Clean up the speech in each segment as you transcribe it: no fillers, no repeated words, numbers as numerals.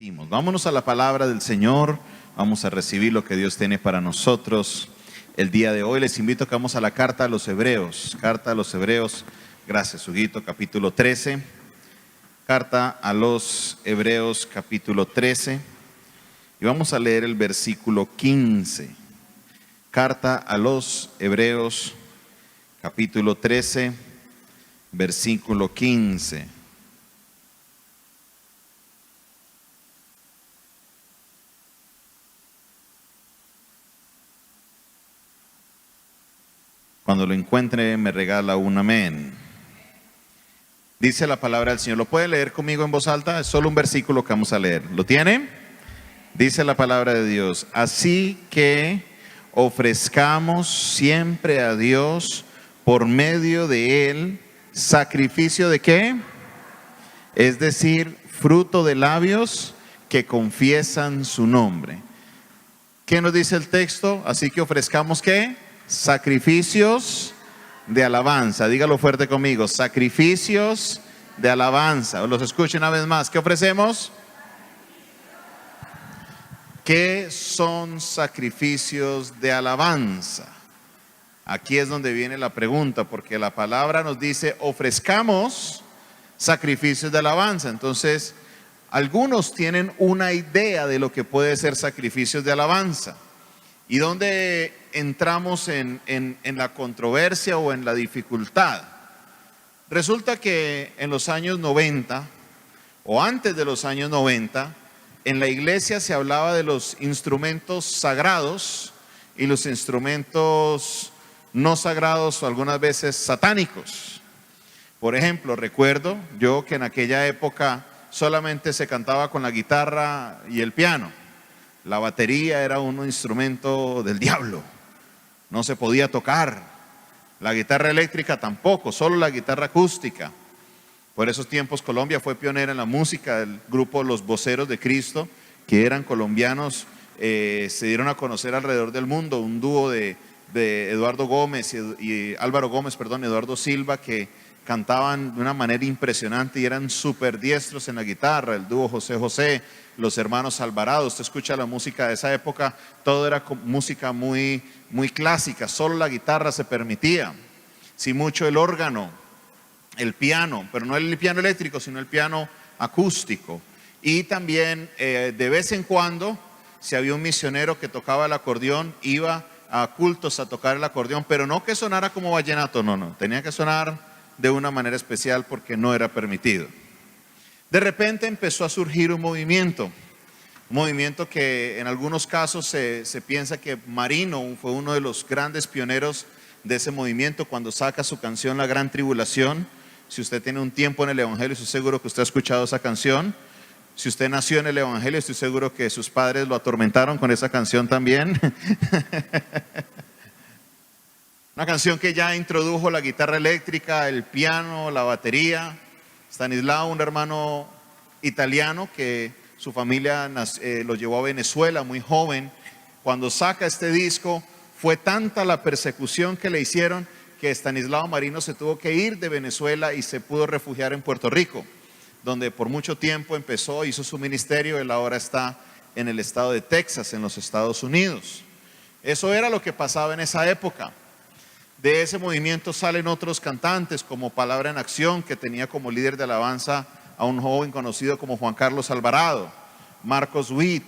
Vámonos a la palabra del Señor, vamos a recibir lo que Dios tiene para nosotros el día de hoy. Les invito a que vamos a la carta a los Hebreos, gracias Huguito, capítulo 13, carta a los Hebreos capítulo 13 y vamos a leer el versículo 15, carta a los Hebreos capítulo 13, versículo 15. Cuando lo encuentre me regala un amén. Dice la palabra del Señor. ¿Lo puede leer conmigo en voz alta? Es solo un versículo que vamos a leer. ¿Lo tiene? Dice la palabra de Dios. Así que ofrezcamos siempre a Dios por medio de Él sacrificio de ¿qué? Es decir, fruto de labios que confiesan su nombre. ¿Qué nos dice el texto? Así que ofrezcamos ¿qué? Sacrificios de alabanza. Dígalo fuerte conmigo. Sacrificios de alabanza. Los escucho una vez más. ¿Qué ofrecemos? ¿Qué son sacrificios de alabanza? Aquí es donde viene la pregunta, porque la palabra nos dice ofrezcamos sacrificios de alabanza. Entonces, algunos tienen una idea de lo que puede ser sacrificios de alabanza. ¿Y dónde entramos en la controversia o en la dificultad? Resulta que en los años 90 o antes de los años 90, en la iglesia se hablaba de los instrumentos sagrados y los instrumentos no sagrados o algunas veces satánicos. Por ejemplo, recuerdo yo que en aquella época solamente se cantaba con la guitarra y el piano. La batería era un instrumento del diablo, no se podía tocar. La guitarra eléctrica tampoco, solo la guitarra acústica. Por esos tiempos Colombia fue pionera en la música. El grupo Los Voceros de Cristo, que eran colombianos, se dieron a conocer alrededor del mundo. Un dúo de Eduardo Gómez y Álvaro Gómez, Eduardo Silva, que cantaban de una manera impresionante y eran súper diestros en la guitarra. El dúo José José, los hermanos Alvarado. Usted escucha la música de esa época, todo era música muy clásica, solo la guitarra se permitía, si mucho el órgano, el piano, pero no el piano eléctrico, sino el piano acústico. Y también de vez en cuando, si había un misionero que tocaba el acordeón, iba a cultos a tocar el acordeón, pero no que sonara como vallenato, no, tenía que sonar de una manera especial porque no era permitido. De repente empezó a surgir un movimiento que en algunos casos se piensa que Marino fue uno de los grandes pioneros de ese movimiento cuando saca su canción La Gran Tribulación. Si usted tiene un tiempo en el Evangelio, estoy seguro que usted ha escuchado esa canción. Si usted nació en el Evangelio, estoy seguro que sus padres lo atormentaron con esa canción también. Una canción que ya introdujo la guitarra eléctrica, el piano, la batería. Stanislao, un hermano italiano que su familia lo llevó a Venezuela muy joven. Cuando saca este disco, fue tanta la persecución que le hicieron que Stanislao Marino se tuvo que ir de Venezuela y se pudo refugiar en Puerto Rico, donde por mucho tiempo hizo su ministerio. Él ahora está en el estado de Texas, en los Estados Unidos. Eso era lo que pasaba en esa época. De ese movimiento salen otros cantantes como Palabra en Acción, que tenía como líder de alabanza a un joven conocido como Juan Carlos Alvarado, Marcos Witt,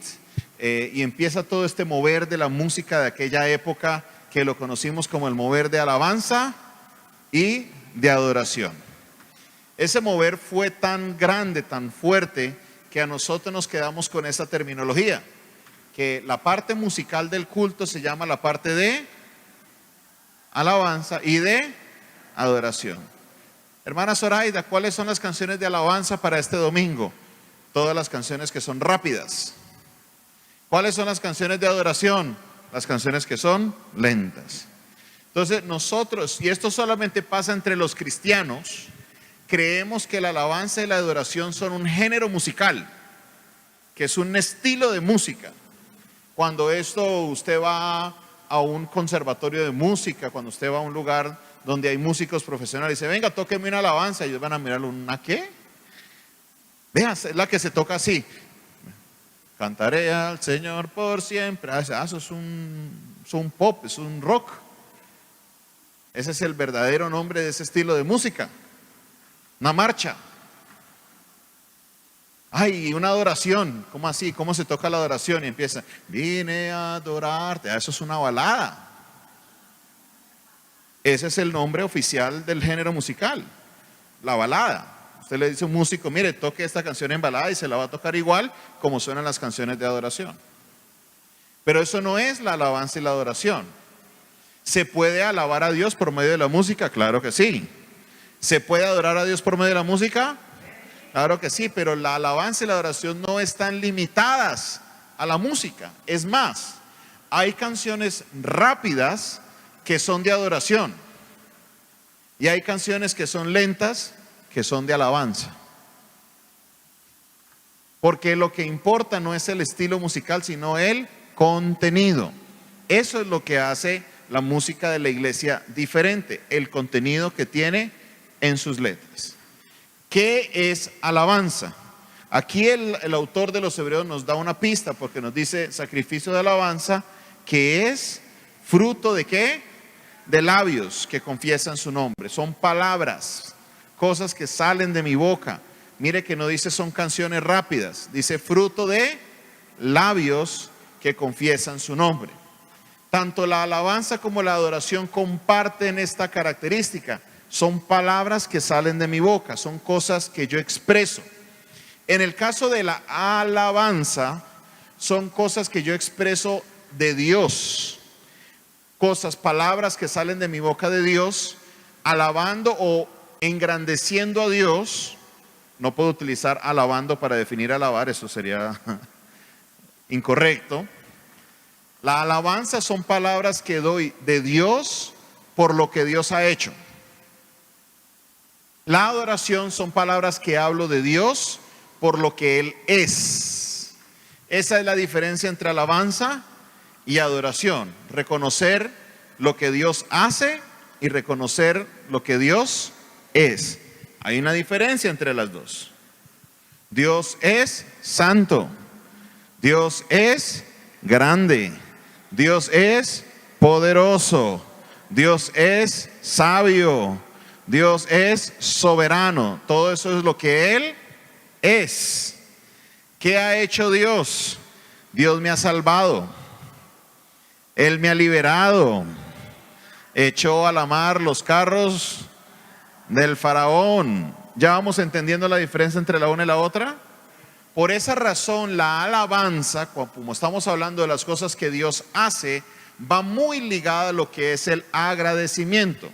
y empieza todo este mover de la música de aquella época que lo conocimos como el mover de alabanza y de adoración. Ese mover fue tan grande, tan fuerte, que a nosotros nos quedamos con esa terminología, que la parte musical del culto se llama la parte de alabanza y de adoración. Hermana Zoraida, ¿cuáles son las canciones de alabanza para este domingo? Todas las canciones que son rápidas. ¿Cuáles son las canciones de adoración? Las canciones que son lentas. Entonces nosotros, y esto solamente pasa entre los cristianos, creemos que la alabanza y la adoración son un género musical, que es un estilo de música. Cuando usted va a un conservatorio de música, cuando usted va a un lugar donde hay músicos profesionales, dice, venga, tóqueme una alabanza, y ellos van a mirarlo, ¿una qué? Vean, es la que se toca así. Cantaré al Señor por siempre. Eso es un pop, es un rock. Ese es el verdadero nombre de ese estilo de música. Una marcha. Ay, una adoración. ¿Cómo así? ¿Cómo se toca la adoración? Y empieza, vine a adorarte. Eso es una balada. Ese es el nombre oficial del género musical, la balada. Usted le dice a un músico, mire, toque esta canción en balada y se la va a tocar igual como suenan las canciones de adoración. Pero eso no es la alabanza y la adoración. ¿Se puede alabar a Dios por medio de la música? Claro que sí. ¿Se puede adorar a Dios por medio de la música? Claro que sí, pero la alabanza y la adoración no están limitadas a la música. Es más, hay canciones rápidas que son de adoración y hay canciones que son lentas que son de alabanza, porque lo que importa no es el estilo musical sino el contenido. Eso es lo que hace la música de la iglesia diferente, el contenido que tiene en sus letras. ¿Qué es alabanza? Aquí el autor de los Hebreos nos da una pista porque nos dice sacrificio de alabanza, que es fruto de ¿qué? De labios que confiesan su nombre. Son palabras, cosas que salen de mi boca. Mire que no dice son canciones rápidas, dice fruto de labios que confiesan su nombre. Tanto la alabanza como la adoración comparten esta característica. Son palabras que salen de mi boca, son cosas que yo expreso. En el caso de la alabanza, son cosas que yo expreso de Dios. Cosas, palabras que salen de mi boca de Dios, alabando o engrandeciendo a Dios. No puedo utilizar alabando para definir alabar, eso sería incorrecto. La alabanza son palabras que doy de Dios por lo que Dios ha hecho. La adoración son palabras que hablo de Dios por lo que Él es. Esa es la diferencia entre alabanza y adoración. Reconocer lo que Dios hace y reconocer lo que Dios es. Hay una diferencia entre las dos. Dios es santo. Dios es grande. Dios es poderoso. Dios es sabio. Dios es soberano. Todo eso es lo que Él es. ¿Qué ha hecho Dios? Dios me ha salvado. Él me ha liberado. Echó a la mar los carros del faraón. ¿Ya vamos entendiendo la diferencia entre la una y la otra? Por esa razón, la alabanza, como estamos hablando de las cosas que Dios hace, va muy ligada a lo que es el agradecimiento.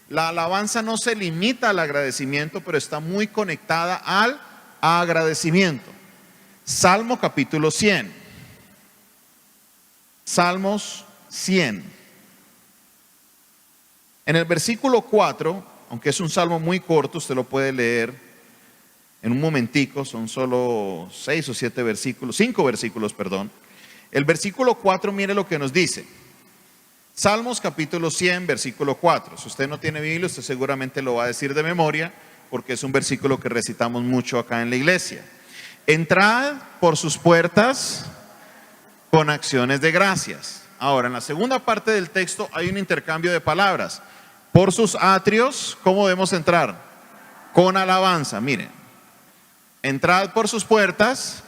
La alabanza no se limita al agradecimiento, pero está muy conectada al agradecimiento. Salmo capítulo 100. Salmos 100. En el versículo 4, aunque es un salmo muy corto, usted lo puede leer en un momentico, son solo 6 o 7 versículos, 5 versículos, perdón. El versículo 4, mire lo que nos dice. Salmos capítulo 100, versículo 4. Si usted no tiene Biblia, usted seguramente lo va a decir de memoria, porque es un versículo que recitamos mucho acá en la iglesia. Entrad por sus puertas con acciones de gracias. Ahora, en la segunda parte del texto hay un intercambio de palabras. Por sus atrios, ¿cómo debemos entrar? Con alabanza. Miren, entrad por sus puertas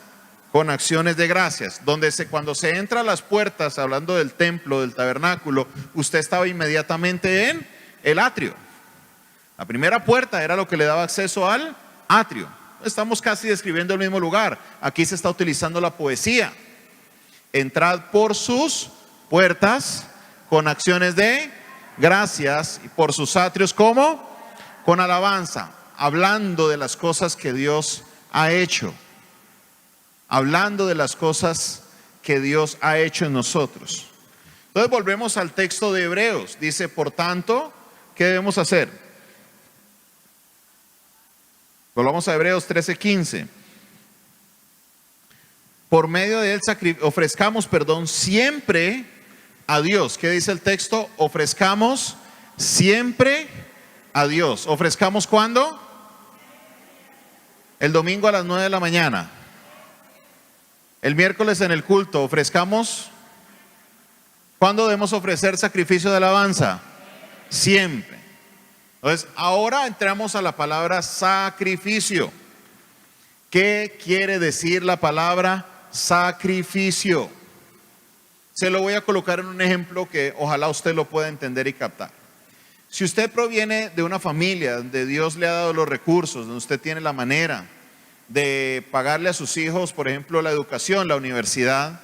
con acciones de gracias. Cuando se entra a las puertas, hablando del templo, del tabernáculo, usted estaba inmediatamente en el atrio. La primera puerta era lo que le daba acceso al atrio. Estamos casi describiendo el mismo lugar. Aquí se está utilizando la poesía. Entrad por sus puertas con acciones de gracias y por sus atrios, ¿cómo? Con alabanza, hablando de las cosas que Dios ha hecho. Hablando de las cosas que Dios ha hecho en nosotros. Entonces volvemos al texto de Hebreos. Dice, por tanto, ¿qué debemos hacer? Volvamos a Hebreos 13:15. Por medio de él ofrezcamos siempre a Dios. ¿Qué dice el texto? Ofrezcamos siempre a Dios. ¿Ofrezcamos cuándo? El domingo a las 9 de la mañana. El miércoles en el culto ofrezcamos. ¿Cuándo debemos ofrecer sacrificio de alabanza? Siempre. Entonces, ahora entramos a la palabra sacrificio. ¿Qué quiere decir la palabra sacrificio? Se lo voy a colocar en un ejemplo que ojalá usted lo pueda entender y captar. Si usted proviene de una familia donde Dios le ha dado los recursos, donde usted tiene la manera de pagarle a sus hijos, por ejemplo, la educación, la universidad,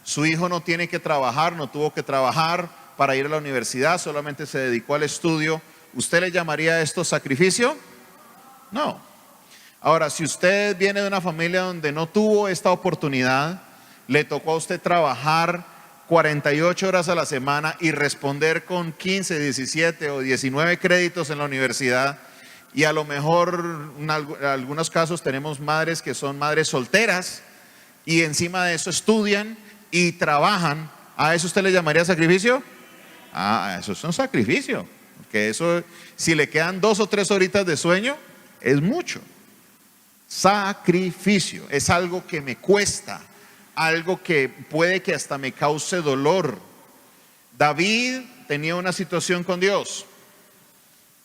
su hijo no tiene que trabajar, no tuvo que trabajar para ir a la universidad, solamente se dedicó al estudio, ¿usted le llamaría esto sacrificio? No. Ahora, si usted viene de una familia donde no tuvo esta oportunidad, le tocó a usted trabajar 48 horas a la semana y responder con 15, 17 o 19 créditos en la universidad, y a lo mejor en algunos casos tenemos madres que son madres solteras y encima de eso estudian y trabajan, ¿a eso usted le llamaría sacrificio? Eso es un sacrificio, porque eso, si le quedan 2 o 3 horitas de sueño, es mucho. Sacrificio es algo que me cuesta, algo que puede que hasta me cause dolor. David tenía una situación con Dios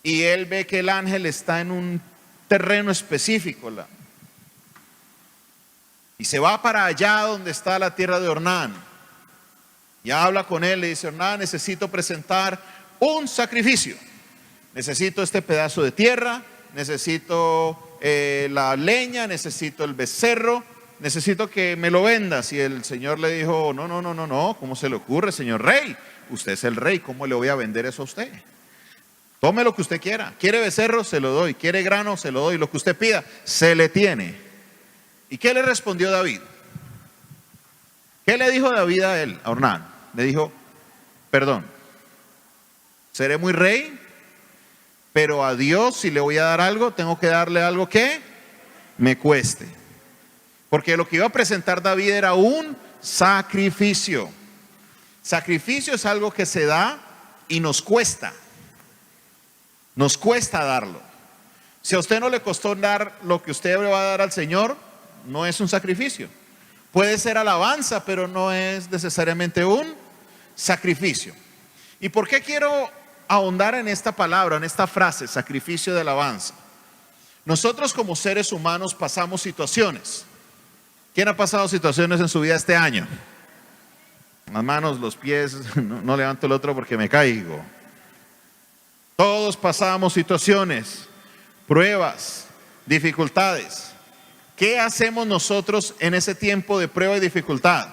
y él ve que el ángel está en un terreno específico y se va para allá donde está la tierra de Ornán y habla con él, le dice: Ornán, necesito presentar un sacrificio, necesito este pedazo de tierra, necesito la leña, necesito el becerro, necesito que me lo vendas. Y el Señor le dijo: no, ¿cómo se le ocurre, señor rey? Usted es el rey, ¿cómo le voy a vender eso a usted? Tome lo que usted quiera. ¿Quiere becerro? Se lo doy. ¿Quiere grano? Se lo doy. Lo que usted pida, se le tiene. ¿Y qué le respondió David? ¿Qué le dijo David a él, a Ornán? Le dijo: perdón, seré muy rey, pero a Dios, si le voy a dar algo, tengo que darle algo que me cueste. Porque lo que iba a presentar David era un sacrificio. Sacrificio es algo que se da y nos cuesta. Nos cuesta darlo. Si a usted no le costó dar lo que usted le va a dar al Señor, no es un sacrificio. Puede ser alabanza, pero no es necesariamente un sacrificio. ¿Y por qué quiero ahondar en esta palabra, en esta frase, sacrificio de alabanza? Nosotros como seres humanos pasamos situaciones. ¿Quién ha pasado situaciones en su vida este año? Las manos, los pies, no levanto el otro porque me caigo. Todos pasamos situaciones, pruebas, dificultades. ¿Qué hacemos nosotros en ese tiempo de prueba y dificultad?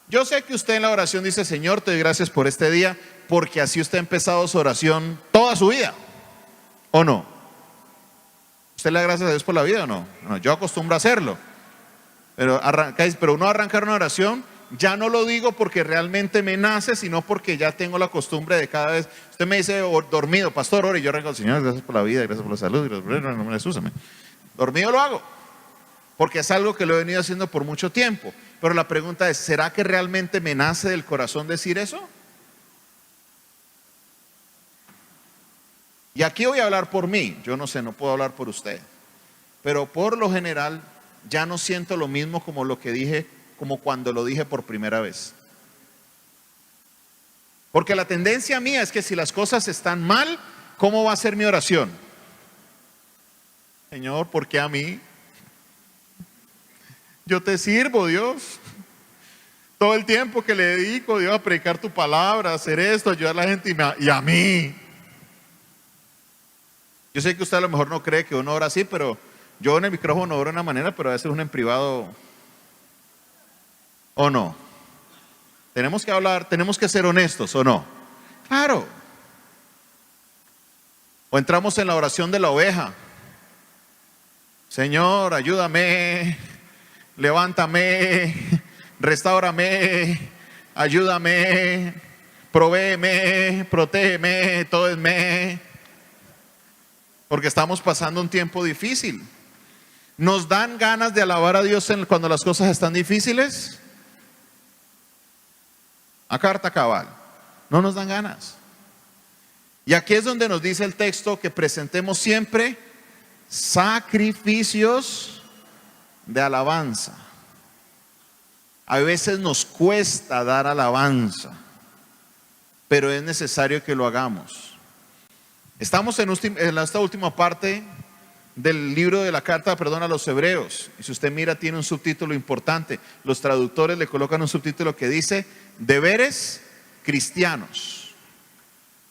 Yo sé que usted en la oración dice: Señor, te doy gracias por este día, porque así usted ha empezado su oración toda su vida, ¿o no? ¿Usted le da gracias a Dios por la vida o no? No, yo acostumbro a hacerlo. Pero uno arrancar una oración, ya no lo digo porque realmente me nace, sino porque ya tengo la costumbre de cada vez. Usted me dice dormido: pastor, ore, y yo arranco: Señor, gracias por la vida, gracias por la salud, gracias por el nombre de Jesús, amén. Dormido lo hago, porque es algo que lo he venido haciendo por mucho tiempo. Pero la pregunta es: ¿será que realmente me nace del corazón decir eso? Y aquí voy a hablar por mí. Yo no sé, no puedo hablar por usted, pero por lo general ya no siento lo mismo como lo que dije, como cuando lo dije por primera vez. Porque la tendencia mía es que si las cosas están mal, ¿cómo va a ser mi oración? Señor, ¿por qué a mí? Yo te sirvo, Dios. Todo el tiempo que le dedico, Dios, a predicar tu palabra, a hacer esto, a ayudar a la gente, y a mí. Yo sé que usted a lo mejor no cree que uno ora así, pero yo en el micrófono oro de una manera, pero a veces uno en privado, ¿o no? Tenemos que hablar, tenemos que ser honestos, ¿o no? Claro. O entramos en la oración de la oveja: Señor, ayúdame, levántame, restáurame, ayúdame, provéeme, protégeme, tódeme. Porque estamos pasando un tiempo difícil. ¿Nos dan ganas de alabar a Dios cuando las cosas están difíciles? A carta cabal, no nos dan ganas. Y aquí es donde nos dice el texto que presentemos siempre sacrificios de alabanza. A veces nos cuesta dar alabanza, pero es necesario que lo hagamos. Estamos en esta última parte del libro de la carta, a los Hebreos. Y si usted mira, tiene un subtítulo importante. Los traductores le colocan un subtítulo que dice: deberes cristianos.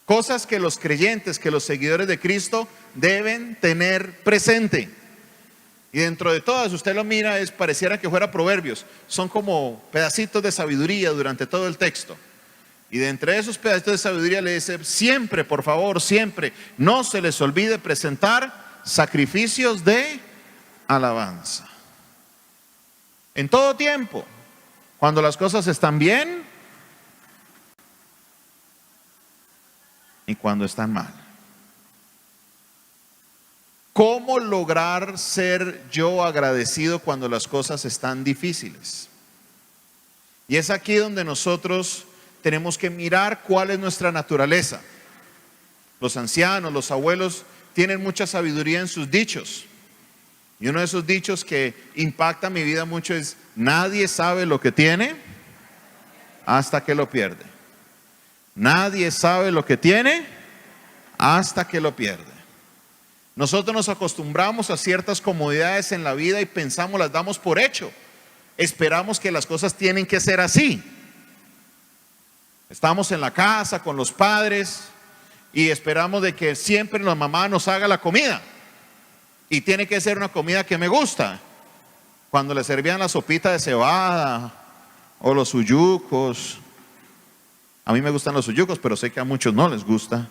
Cosas que los creyentes, que los seguidores de Cristo deben tener presente. Y dentro de todas, usted lo mira, pareciera que fuera proverbios. Son como pedacitos de sabiduría durante todo el texto. Y de entre esos pedacitos de sabiduría le dice: siempre, por favor, siempre, no se les olvide presentar sacrificios de alabanza. En todo tiempo, cuando las cosas están bien y cuando están mal. ¿Cómo lograr ser yo agradecido cuando las cosas están difíciles? Y es aquí donde nosotros tenemos que mirar cuál es nuestra naturaleza. Los ancianos, los abuelos tienen mucha sabiduría en sus dichos. Y uno de esos dichos que impacta mi vida mucho es: nadie sabe lo que tiene hasta que lo pierde. Nadie sabe lo que tiene hasta que lo pierde. Nosotros nos acostumbramos a ciertas comodidades en la vida y pensamos, las damos por hecho. Esperamos que las cosas tienen que ser así. Estamos en la casa con los padres y esperamos de que siempre la mamá nos haga la comida. Y tiene que ser una comida que me gusta. Cuando le servían la sopita de cebada o los uyucos. A mí me gustan los uyucos, pero sé que a muchos no les gusta.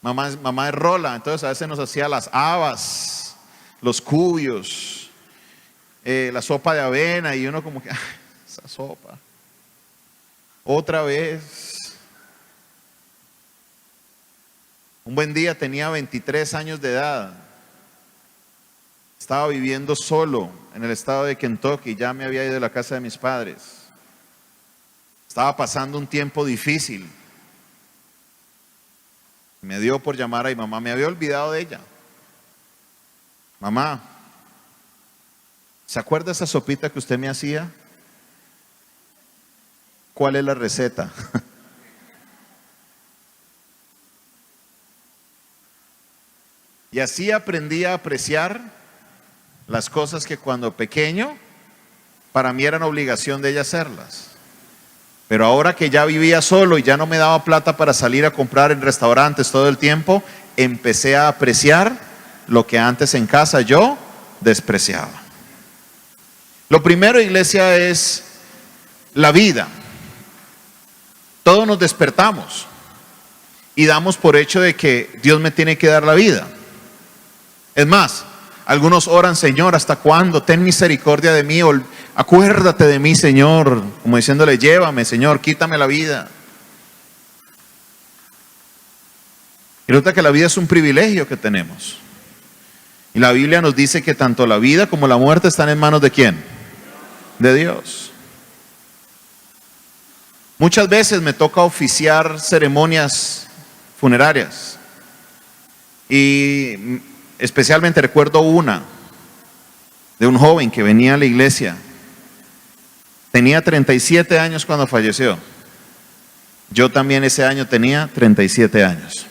Mamá es rola, entonces a veces nos hacía las habas, los cubios, la sopa de avena, y uno como que, esa sopa. Otra vez. Un buen día, tenía 23 años de edad. Estaba viviendo solo en el estado de Kentucky, ya me había ido de la casa de mis padres. Estaba pasando un tiempo difícil. Me dio por llamar a mi mamá, me había olvidado de ella. Mamá, ¿se acuerda esa sopita que usted me hacía? ¿Cuál es la receta? Y así aprendí a apreciar las cosas que cuando pequeño para mí eran obligación de ella hacerlas. Pero ahora que ya vivía solo y ya no me daba plata para salir a comprar en restaurantes todo el tiempo, empecé a apreciar lo que antes en casa yo despreciaba. Lo primero, iglesia, es la vida. Todos nos despertamos y damos por hecho de que Dios me tiene que dar la vida. Es más, algunos oran: Señor, ¿hasta cuándo? Ten misericordia de mí, acuérdate de mí, Señor, como diciéndole: llévame, Señor, quítame la vida. Y resulta que la vida es un privilegio que tenemos. Y la Biblia nos dice que tanto la vida como la muerte están en manos ¿de quién? De Dios. Muchas veces me toca oficiar ceremonias funerarias. Y especialmente recuerdo una de un joven que venía a la iglesia. Tenía 37 años cuando falleció. Yo también ese año tenía 37 años.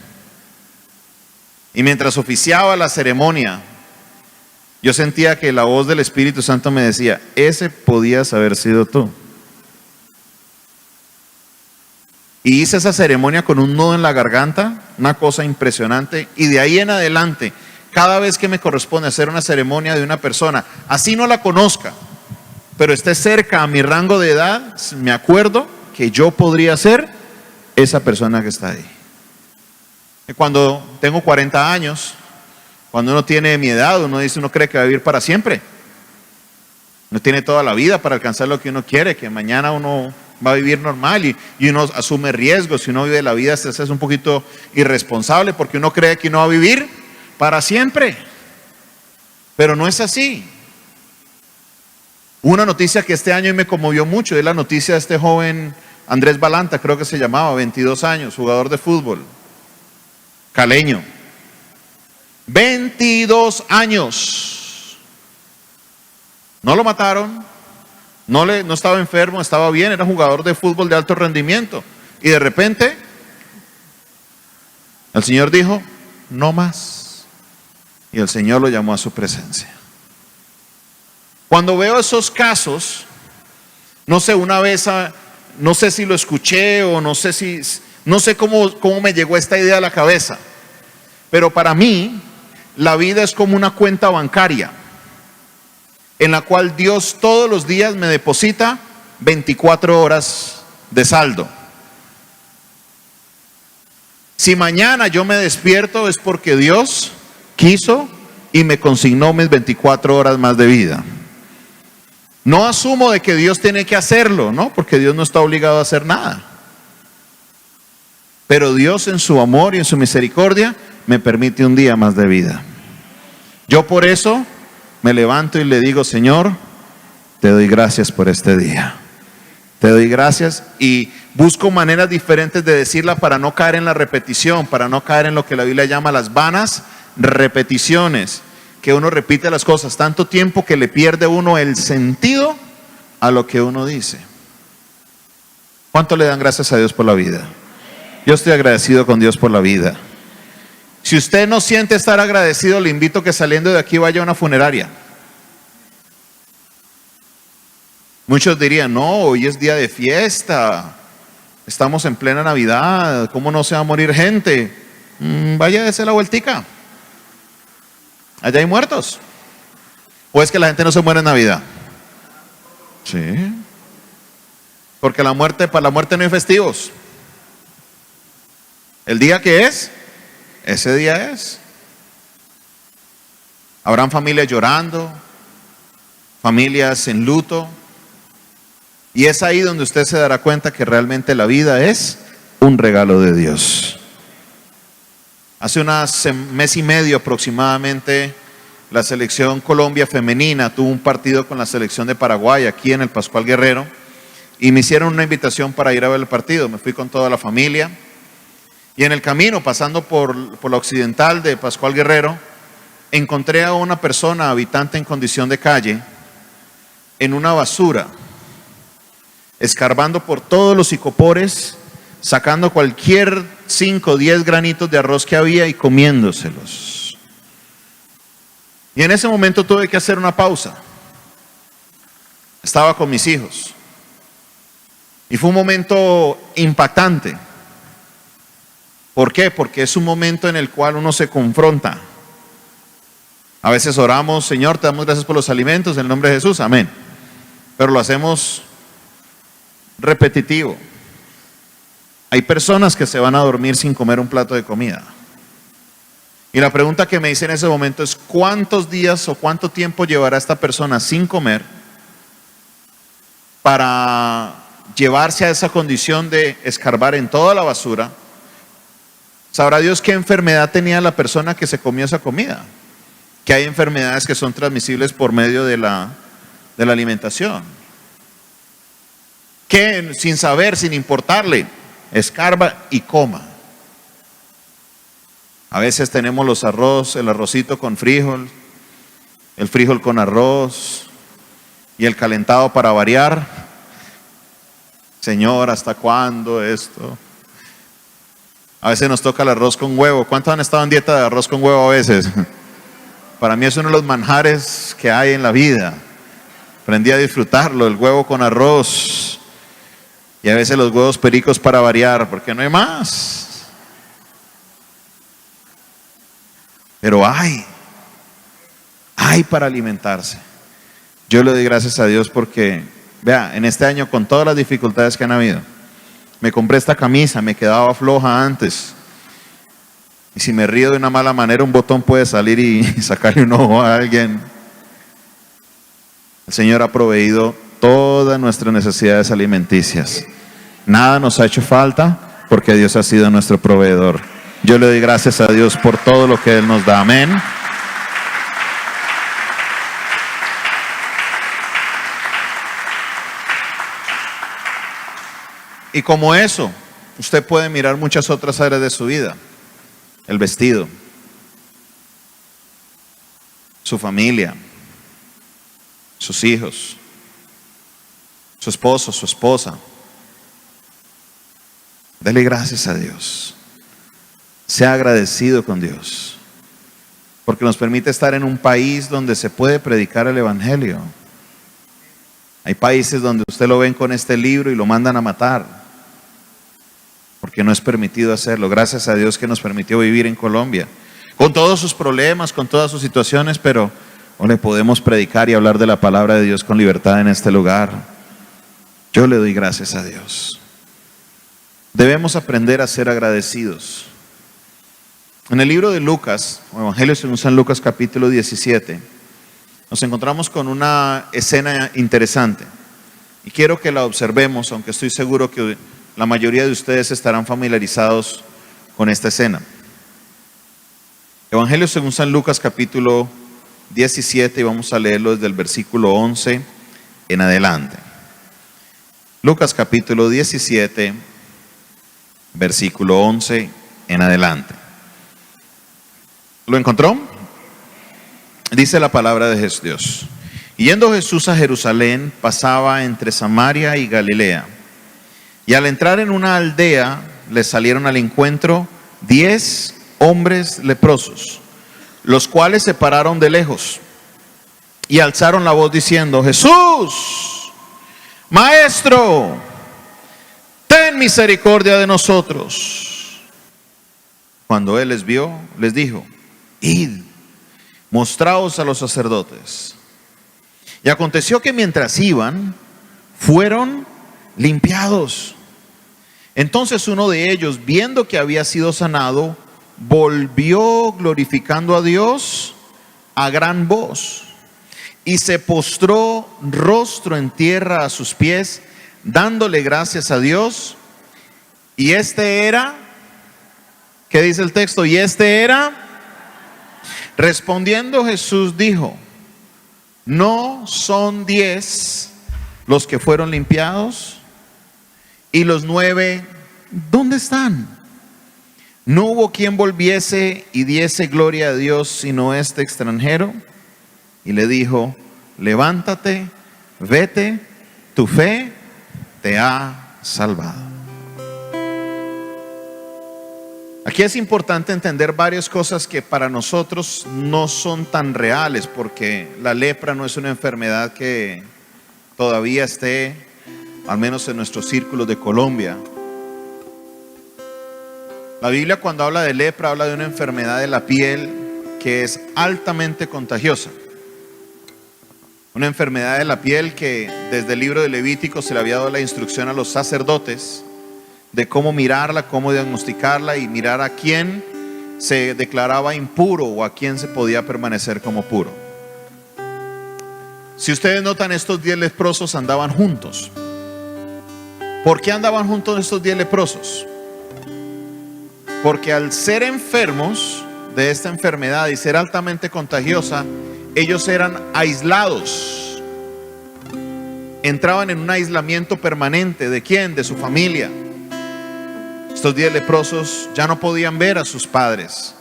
Y mientras oficiaba la ceremonia, yo sentía que la voz del Espíritu Santo me decía: ese podías haber sido tú. Y hice esa ceremonia con un nudo en la garganta, una cosa impresionante. Y de ahí en adelante, cada vez que me corresponde hacer una ceremonia de una persona, así no la conozca, pero esté cerca a mi rango de edad, me acuerdo que yo podría ser esa persona que está ahí. Y cuando tengo 40 años, cuando uno tiene mi edad, uno cree que va a vivir para siempre. Uno tiene toda la vida para alcanzar lo que uno quiere, que mañana uno va a vivir normal y uno asume riesgos. Si uno vive la vida, se es un poquito irresponsable porque uno cree que uno va a vivir para siempre. Pero no es así. Una noticia que este año me conmovió mucho es la noticia de este joven Andrés Balanta, creo que se llamaba, 22 años, jugador de fútbol, caleño. 22 años. No lo mataron, No estaba enfermo, estaba bien, era jugador de fútbol de alto rendimiento. Y de repente, el Señor dijo, no más. Y el Señor lo llamó a su presencia. Cuando veo esos casos, no sé, una vez, no sé si lo escuché o no sé cómo me llegó esta idea a la cabeza. Pero para mí, la vida es como una cuenta bancaria en la cual Dios todos los días me deposita 24 horas de saldo. Si mañana yo me despierto es porque Dios quiso y me consignó mis 24 horas más de vida. No asumo de que Dios tiene que hacerlo, ¿no? Porque Dios no está obligado a hacer nada. Pero Dios en su amor y en su misericordia me permite un día más de vida. Yo por eso me levanto y le digo, Señor, te doy gracias por este día. Te doy gracias y busco maneras diferentes de decirla para no caer en la repetición, para no caer en lo que la Biblia llama las vanas repeticiones, que uno repite las cosas tanto tiempo que le pierde uno el sentido a lo que uno dice. ¿Cuánto le dan gracias a Dios por la vida? Yo estoy agradecido con Dios por la vida. Si usted no siente estar agradecido, le invito a que saliendo de aquí vaya a una funeraria. Muchos dirían, no, hoy es día de fiesta, estamos en plena Navidad, ¿cómo no se va a morir gente? Vaya, dése la vueltica. Allá hay muertos. ¿O es que la gente no se muere en Navidad? Sí. Porque para la muerte no hay festivos. El día que es, ese día es. Habrán familias llorando, familias en luto. Y es ahí donde usted se dará cuenta que realmente la vida es un regalo de Dios. Hace un mes y medio aproximadamente, la selección Colombia femenina tuvo un partido con la selección de Paraguay aquí en el Pascual Guerrero y me hicieron una invitación para ir a ver el partido. Me fui con toda la familia y en el camino, pasando por la occidental de Pascual Guerrero, encontré a una persona habitante en condición de calle en una basura, escarbando por todos los icopores, sacando cualquier 5 o 10 granitos de arroz que había y comiéndoselos. Y en ese momento tuve que hacer una pausa. Estaba con mis hijos. Y fue un momento impactante. ¿Por qué? Porque es un momento en el cual uno se confronta. A veces oramos, Señor, te damos gracias por los alimentos, en el nombre de Jesús, amén. Pero lo hacemos repetitivo. Hay personas que se van a dormir sin comer un plato de comida. Y la pregunta que me hice en ese momento es, ¿cuántos días o cuánto tiempo llevará esta persona sin comer para llevarse a esa condición de escarbar en toda la basura? ¿Sabrá Dios qué enfermedad tenía la persona que se comió esa comida? Que hay enfermedades que son transmisibles por medio de la alimentación. Que sin saber, sin importarle, escarba y coma. A veces tenemos el arrocito con frijol, el frijol con arroz y el calentado para variar. Señor, ¿hasta cuándo esto? A veces nos toca el arroz con huevo. ¿Cuántos han estado en dieta de arroz con huevo a veces? Para mí es uno de los manjares que hay en la vida. Aprendí a disfrutarlo, el huevo con arroz. Y a veces los huevos pericos para variar, porque no hay más. Pero hay para alimentarse. Yo le doy gracias a Dios porque, vea, en este año con todas las dificultades que han habido, me compré esta camisa, me quedaba floja antes. Y si me río de una mala manera, un botón puede salir y sacarle un ojo a alguien. El Señor ha proveído todas nuestras necesidades alimenticias. Nada nos ha hecho falta porque Dios ha sido nuestro proveedor. Yo le doy gracias a Dios por todo lo que Él nos da. Amén. Y como eso, usted puede mirar muchas otras áreas de su vida. El vestido, su familia, sus hijos, su esposo, su esposa. Dele gracias a Dios. Sea agradecido con Dios, porque nos permite estar en un país donde se puede predicar el evangelio. Hay países donde usted lo ven con este libro y lo mandan a matar, porque no es permitido hacerlo. Gracias a Dios que nos permitió vivir en Colombia, con todos sus problemas, con todas sus situaciones, pero hoy le podemos predicar y hablar de la palabra de Dios con libertad en este lugar. Yo le doy gracias a Dios. Debemos aprender a ser agradecidos. En el libro de Lucas, o Evangelio según San Lucas capítulo 17, nos encontramos con una escena interesante. Y quiero que la observemos, aunque estoy seguro que la mayoría de ustedes estarán familiarizados con esta escena. Evangelio según San Lucas capítulo 17, y vamos a leerlo desde el versículo 11 en adelante. Lucas capítulo 17, versículo 11 en adelante. ¿Lo encontró? Dice la palabra de Dios. Y yendo Jesús a Jerusalén, pasaba entre Samaria y Galilea. Y al entrar en una aldea, le salieron al encuentro 10 hombres leprosos, los cuales se pararon de lejos y alzaron la voz diciendo: Jesús, Maestro, ten misericordia de nosotros. Cuando él les vio, les dijo: Id, mostraos a los sacerdotes. Y aconteció que mientras iban, fueron limpiados. Entonces uno de ellos, viendo que había sido sanado, volvió glorificando a Dios a gran voz, y se postró rostro en tierra a sus pies, dándole gracias a Dios. Y este era, ¿qué dice el texto? Y este era, respondiendo Jesús dijo: ¿no son 10 los que fueron limpiados? ¿Y los 9 dónde están? ¿No hubo quien volviese y diese gloria a Dios sino este extranjero? Y le dijo: levántate, vete, tu fe te ha salvado. Aquí es importante entender varias cosas que para nosotros no son tan reales, porque la lepra no es una enfermedad que todavía esté, al menos en nuestros círculos de Colombia. La Biblia, cuando habla de lepra, habla de una enfermedad de la piel que es altamente contagiosa. Una enfermedad de la piel que desde el libro de Levítico se le había dado la instrucción a los sacerdotes de cómo mirarla, cómo diagnosticarla y mirar a quién se declaraba impuro o a quién se podía permanecer como puro. Si ustedes notan, estos 10 leprosos andaban juntos. ¿Por qué andaban juntos estos 10 leprosos? Porque al ser enfermos de esta enfermedad y ser altamente contagiosa, ellos eran aislados. Entraban en un aislamiento permanente. ¿De quién? De su familia. Estos 10 leprosos ya no podían ver a sus padres,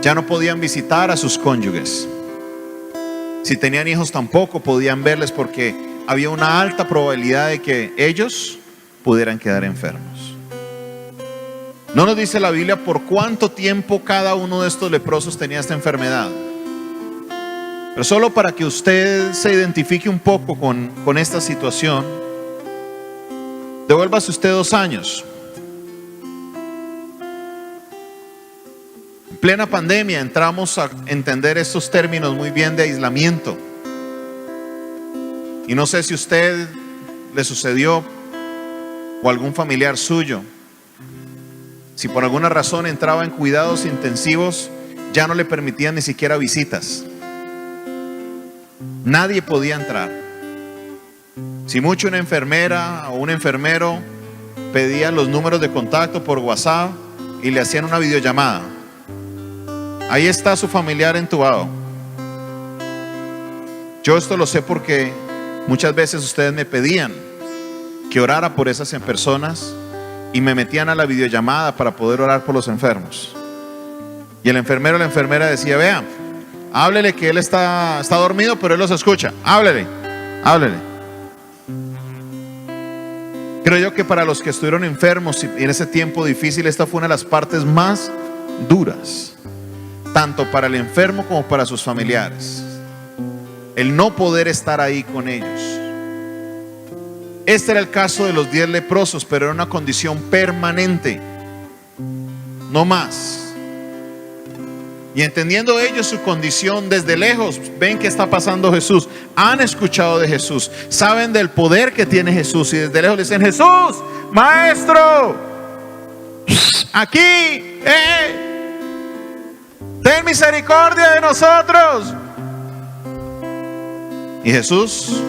ya no podían visitar a sus cónyuges. Si tenían hijos tampoco podían verles, porque había una alta probabilidad de que ellos pudieran quedar enfermos. No nos dice la Biblia por cuánto tiempo cada uno de estos leprosos tenía esta enfermedad, pero solo para que usted se identifique un poco con esta situación, devuélvase usted 2 años. En plena pandemia entramos a entender estos términos muy bien de aislamiento. Y no sé si a usted le sucedió o algún familiar suyo, si por alguna razón entraba en cuidados intensivos, ya no le permitían ni siquiera visitas. Nadie podía entrar. Si mucho, una enfermera o un enfermero pedía los números de contacto por WhatsApp y le hacían una videollamada. Ahí está su familiar entubado. Yo esto lo sé porque muchas veces ustedes me pedían que orara por esas personas y me metían a la videollamada para poder orar por los enfermos. Y el enfermero o la enfermera decía: vea, háblele que él está dormido, pero él los escucha. Háblele. Creo yo que para los que estuvieron enfermos y en ese tiempo difícil, esta fue una de las partes más duras, tanto para el enfermo como para sus familiares, el no poder estar ahí con ellos. Este era el caso de los 10 leprosos, pero era una condición permanente, no más. Y entendiendo ellos su condición desde lejos, ven que está pasando Jesús, han escuchado de Jesús, saben del poder que tiene Jesús, y desde lejos le dicen: Jesús, maestro, aquí, ten misericordia de nosotros. Y Jesús,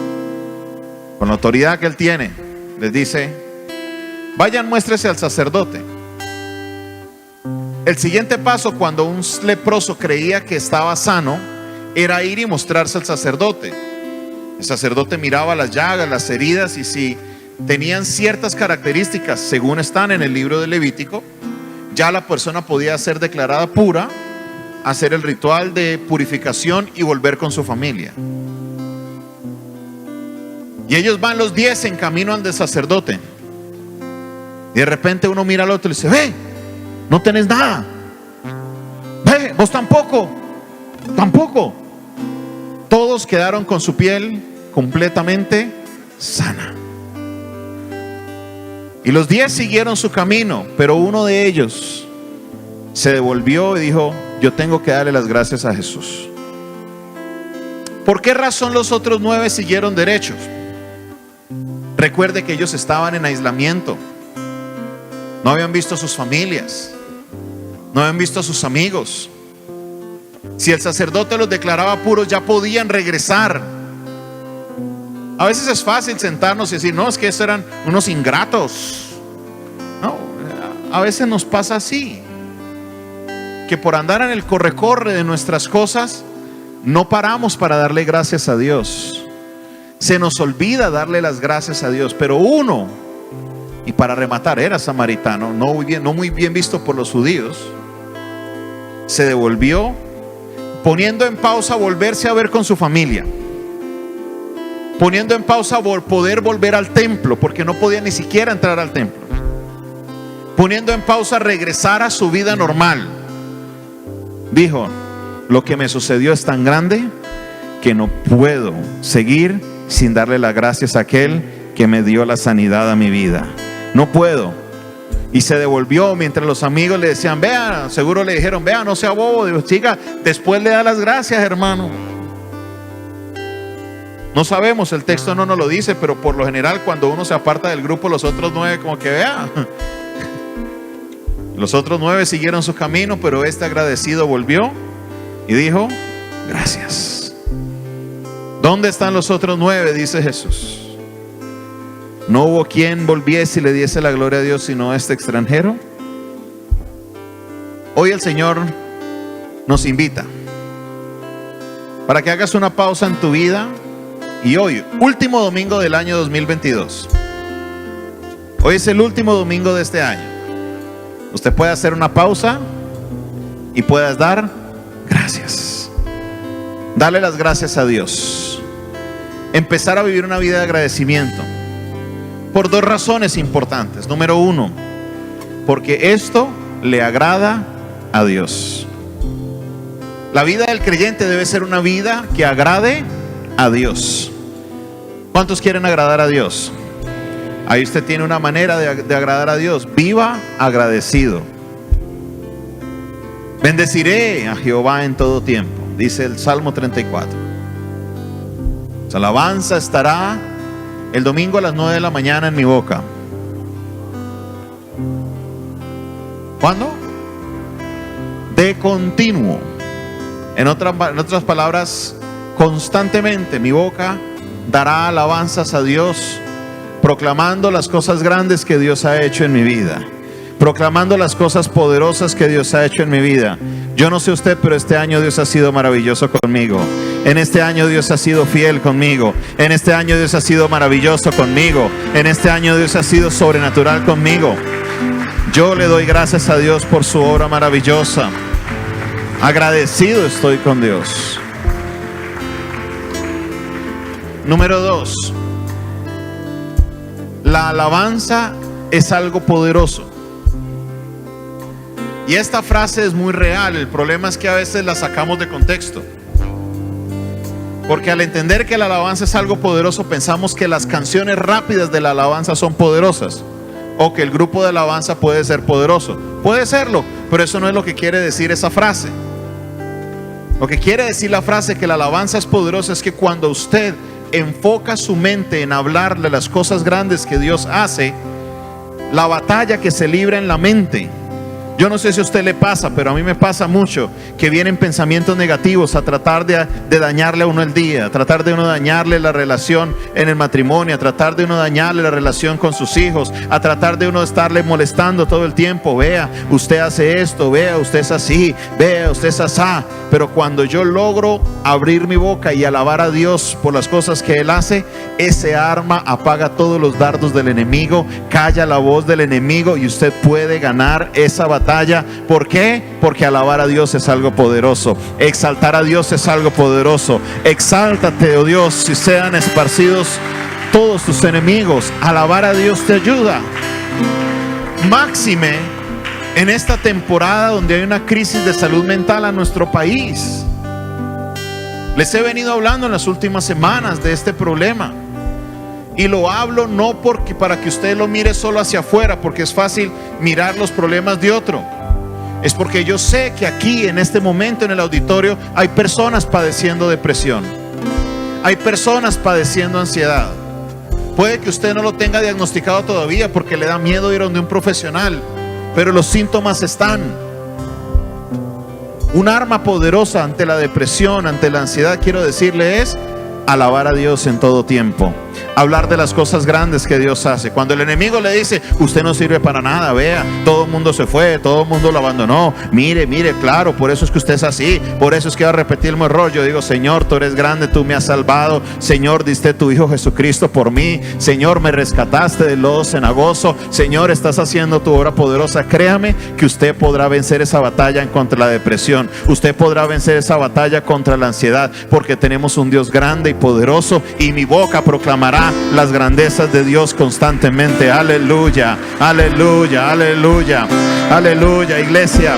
con la autoridad que él tiene, les dice: vayan, muéstrese al sacerdote. El siguiente paso, cuando un leproso creía que estaba sano, era ir y mostrarse al sacerdote. El sacerdote miraba las llagas, las heridas, y si tenían ciertas características, según están en el libro de Levítico, ya la persona podía ser declarada pura, hacer el ritual de purificación y volver con su familia. Y ellos van los 10 en camino al del sacerdote, y de repente uno mira al otro y le dice: ve, no tenés nada. Ve, vos tampoco. Todos quedaron con su piel completamente sana. Y los 10 siguieron su camino, pero uno de ellos se devolvió y dijo: yo tengo que darle las gracias a Jesús. ¿Por qué razón los otros 9 siguieron derechos? Recuerde que ellos estaban en aislamiento, no habían visto a sus familias, no habían visto a sus amigos. Si el sacerdote los declaraba puros, ya podían regresar. A veces es fácil sentarnos y decir: no, es que esos eran unos ingratos. No, a veces nos pasa así, que por andar en el corre-corre de nuestras cosas, no paramos para darle gracias a Dios. Se nos olvida darle las gracias a Dios. Pero uno, y para rematar, era samaritano, no muy bien visto por los judíos, se devolvió, poniendo en pausa volverse a ver con su familia, poniendo en pausa poder volver al templo, porque no podía ni siquiera entrar al templo, poniendo en pausa regresar a su vida normal. Dijo: lo que me sucedió es tan grande que no puedo seguir sin darle las gracias a aquel que me dio la sanidad a mi vida. No puedo. Y se devolvió mientras los amigos le decían: vea, seguro le dijeron: vea, no sea bobo. Digo: chica, después le da las gracias, hermano. No sabemos, el texto no nos lo dice, pero por lo general cuando uno se aparta del grupo, los otros 9 como que: vea. Los otros 9 siguieron su camino, pero este agradecido volvió y dijo: gracias. ¿Dónde están los otros 9? Dice Jesús. ¿No hubo quien volviese y le diese la gloria a Dios sino este extranjero? Hoy el Señor nos invita para que hagas una pausa en tu vida. Y hoy, último domingo del año 2022, hoy es el último domingo de este año. Usted puede hacer una pausa y puedas dar gracias. Darle las gracias a Dios. Empezar a vivir una vida de agradecimiento. Por 2 razones importantes. Número 1, porque esto le agrada a Dios. La vida del creyente debe ser una vida que agrade a Dios. ¿Cuántos quieren agradar a Dios? Ahí usted tiene una manera de agradar a Dios. Viva agradecido. Bendeciré a Jehová en todo tiempo, dice el Salmo 34. Su alabanza estará el domingo a las 9 de la mañana en mi boca. ¿Cuándo? De continuo. En otras palabras, constantemente mi boca dará alabanzas a Dios, proclamando las cosas grandes que Dios ha hecho en mi vida, proclamando las cosas poderosas que Dios ha hecho en mi vida. Yo no sé usted, pero este año Dios ha sido maravilloso conmigo. En este año Dios ha sido fiel conmigo. En este año Dios ha sido maravilloso conmigo. En este año Dios ha sido sobrenatural conmigo. Yo le doy gracias a Dios por su obra maravillosa. Agradecido estoy con Dios. Número 2, La alabanza es algo poderoso. Y esta frase es muy real. El problema es que a veces la sacamos de contexto. Porque al entender que la alabanza es algo poderoso, pensamos que las canciones rápidas de la alabanza son poderosas, o que el grupo de alabanza puede ser poderoso. Puede serlo, pero eso no es lo que quiere decir esa frase. Lo que quiere decir la frase que la alabanza es poderosa es que cuando usted enfoca su mente en hablarle las cosas grandes que Dios hace, la batalla que se libra en la mente. Yo no sé si a usted le pasa, pero a mí me pasa mucho que vienen pensamientos negativos a tratar de dañarle a uno el día, a tratar de uno dañarle la relación en el matrimonio, a tratar de uno dañarle la relación con sus hijos, a tratar de uno estarle molestando todo el tiempo. Vea, usted hace esto, vea, usted es así, vea, usted es asá. Pero cuando yo logro abrir mi boca y alabar a Dios por las cosas que Él hace, ese arma apaga todos los dardos del enemigo, calla la voz del enemigo y usted puede ganar esa batalla. ¿Por qué? Porque alabar a Dios es algo poderoso. Exaltar a Dios es algo poderoso. Exáltate, oh Dios, si sean esparcidos todos tus enemigos. Alabar a Dios te ayuda. Máxime en esta temporada donde hay una crisis de salud mental a nuestro país. Les he venido hablando en las últimas semanas de este problema. Y lo hablo no porque para que usted lo mire solo hacia afuera, porque es fácil mirar los problemas de otro. Es porque yo sé que aquí en este momento en el auditorio hay personas padeciendo depresión. Hay personas padeciendo ansiedad. Puede que usted no lo tenga diagnosticado todavía porque le da miedo ir a donde un profesional, pero los síntomas están. Un arma poderosa ante la depresión, ante la ansiedad, quiero decirle, es alabar a Dios en todo tiempo. Hablar de las cosas grandes que Dios hace. Cuando el enemigo le dice, usted no sirve para nada, vea, todo el mundo se fue, todo el mundo lo abandonó, mire, claro, por eso es que usted es así, por eso es que va a repetir el mismo error. Yo digo, Señor, tú eres grande, tú me has salvado, Señor, diste tu Hijo Jesucristo por mí, Señor, me rescataste del lodo cenagoso, Señor, estás haciendo tu obra poderosa. Créame que usted podrá vencer esa batalla contra la depresión, usted podrá vencer esa batalla contra la ansiedad, porque tenemos un Dios grande y poderoso, y mi boca proclamará las grandezas de Dios constantemente. Aleluya, aleluya, aleluya, aleluya, iglesia.